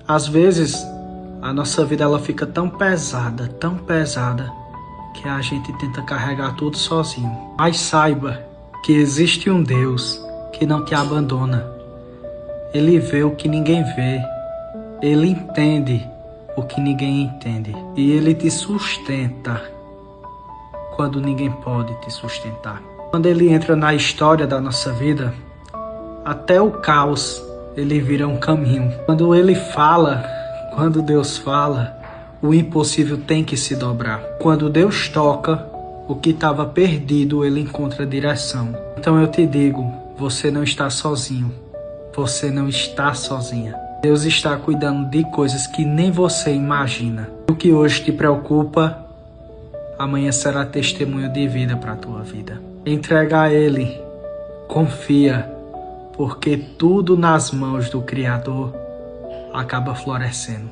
Às vezes, a nossa vida ela fica tão pesada, que a gente tenta carregar tudo sozinho. Mas saiba que existe um Deus que não te abandona. Ele vê o que ninguém vê. Ele entende o que ninguém entende. E Ele te sustenta quando ninguém pode te sustentar. Quando Ele entra na história da nossa vida, até o caos, Ele vira um caminho. Quando Ele fala, quando Deus fala, o impossível tem que se dobrar. Quando Deus toca, o que estava perdido, Ele encontra direção. Então eu te digo, você não está sozinho. Você não está sozinha. Deus está cuidando de coisas que nem você imagina. O que hoje te preocupa, amanhã será testemunho de vida para a tua vida. Entrega a Ele. Confia. Porque tudo nas mãos do Criador acaba florescendo.